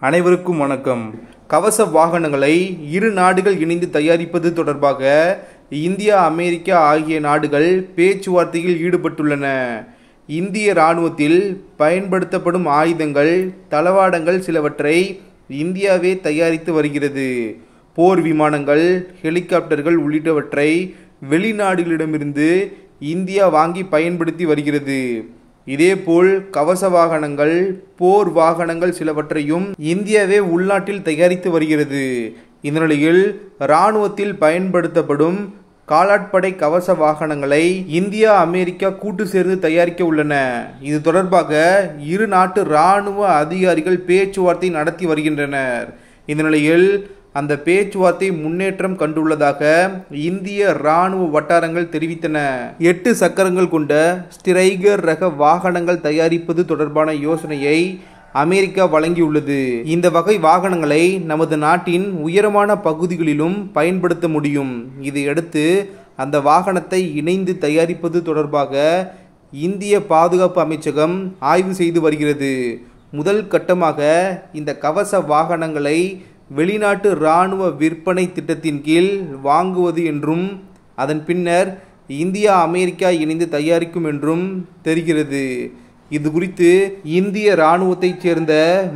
அனைவருக்கும் வணக்கம். கவச வாகனங்களை இரு நாடுகள் இணைந்து தயாரிப்பது தொடர்பாக இந்தியா, அமெரிக்கா ஆகிய நாடுகள் பேச்சுவார்த்தையில் ஈடுபட்டுள்ளன. இந்திய இராணுவத்தில் பயன்படுத்தப்படும் ஆயுதங்கள், தளவாடங்கள் சிலவற்றை இந்தியாவே தயாரித்து வருகிறது. போர் விமானங்கள், ஹெலிகாப்டர்கள் உள்ளிட்டவற்றை வெளிநாடுகளிடமிருந்து இந்தியா வாங்கி பயன்படுத்தி வருகிறது. இதேபோல் கவச வாகனங்கள், போர் வாகனங்கள் சிலவற்றையும் இந்தியாவே உள்நாட்டில் தயாரித்து வருகிறது. இந்த நிலையில் இராணுவத்தில் பயன்படுத்தப்படும் காலாட்படை கவச வாகனங்களை இந்தியா, அமெரிக்கா கூட்டு சேர்ந்து தயாரிக்க உள்ளன. இது தொடர்பாக இரு நாட்டு இராணுவ அதிகாரிகள் பேச்சுவார்த்தை நடத்தி வருகின்றனர். இந்த நிலையில் அந்த பேச்சுவார்த்தை முன்னேற்றம் கண்டுள்ளதாக இந்திய இராணுவ வட்டாரங்கள் தெரிவித்தன. 8 சக்கரங்கள் கொண்ட ஸ்ட்ரைக்கர் ரக வாகனங்கள் தயாரிப்பது தொடர்பான யோசனையை அமெரிக்கா வழங்கியுள்ளது. இந்த வகை வாகனங்களை நமது நாட்டின் உயரமான பகுதிகளிலும் பயன்படுத்த முடியும். இதையடுத்து அந்த வாகனத்தை இணைந்து தயாரிப்பது தொடர்பாக இந்திய பாதுகாப்பு அமைச்சகம் ஆய்வு செய்து வருகிறது. முதல் கட்டமாக இந்த கவச வாகனங்களை வெளிநாட்டு இராணுவ விற்பனை திட்டத்தின் கீழ் வாங்குவது என்றும், அதன் பின்னர் இந்தியா, அமெரிக்கா இணைந்து தயாரிக்கும் என்றும் தெரிகிறது. இது குறித்து இந்திய இராணுவத்தைச் சேர்ந்த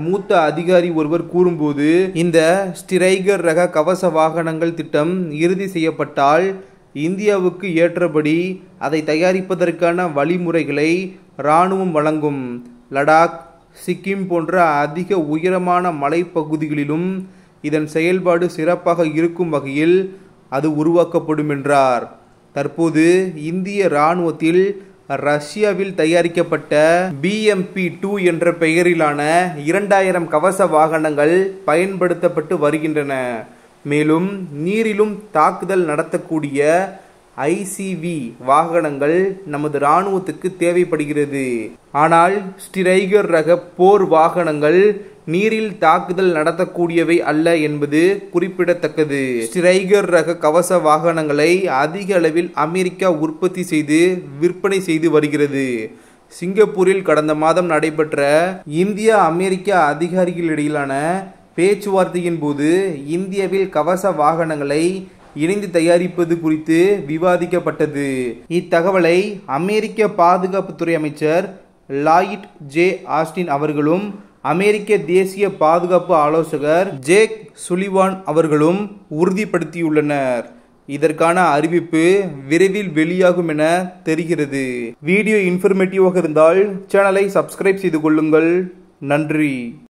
மூத்த அதிகாரி ஒருவர் கூறும்போது, இந்த ஸ்ட்ரைக்கர் ரக கவச வாகனங்கள் திட்டம் இறுதி செய்யப்பட்டால் இந்தியாவுக்கு ஏற்றபடி அதை தயாரிப்பதற்கான வழிமுறைகளை இராணுவம் வழங்கும். லடாக், சிக்கிம் போன்ற அதிக உயரமான மலைப்பகுதிகளிலும் இதன் செயல்பாடு சிறப்பாக இருக்கும் வகையில் அது உருவாக்கப்படும் என்றார். தற்போது இந்திய இராணுவத்தில் ரஷ்யாவில் தயாரிக்கப்பட்ட BMP-2 என்ற பெயரிலான 2000 கவச வாகனங்கள் பயன்படுத்தப்பட்டு வருகின்றன. மேலும் நீரிலும் தாக்குதல் நடத்தக்கூடிய ICV வாகனங்கள் நமது இராணுவத்துக்கு தேவைப்படுகிறது. ஆனால் ஸ்ட்ரைக்கர் ரக போர் வாகனங்கள் நீரில் தாக்குதல் நடத்தக்கூடியவை அல்ல என்பது குறிப்பிடத்தக்கது. ஸ்ட்ரைக்கர் ரக கவச வாகனங்களை அதிக அளவில் அமெரிக்கா உற்பத்தி செய்து விற்பனை செய்து வருகிறது. சிங்கப்பூரில் கடந்த மாதம் நடைபெற்ற இந்தியா, அமெரிக்கா அதிகாரிகளிடையிலான பேச்சுவார்த்தையின் போது இந்தியாவில் கவச வாகனங்களை இணைந்து தயாரிப்பது குறித்து விவாதிக்கப்பட்டது. இத்தகவலை அமெரிக்க பாதுகாப்புத்துறை அமைச்சர் லாயிட் ஜே ஆஸ்டின் அவர்களும், அமெரிக்க தேசிய பாதுகாப்பு ஆலோசகர் ஜேக் சுலிவான் அவர்களும் உறுதிப்படுத்தியுள்ளனர். இதற்கான அறிவிப்பு விரைவில் வெளியாகும் என தெரிகிறது. வீடியோ இன்ஃபர்மேட்டிவாக இருந்தால் சேனலை சப்ஸ்கிரைப் செய்து கொள்ளுங்கள். நன்றி.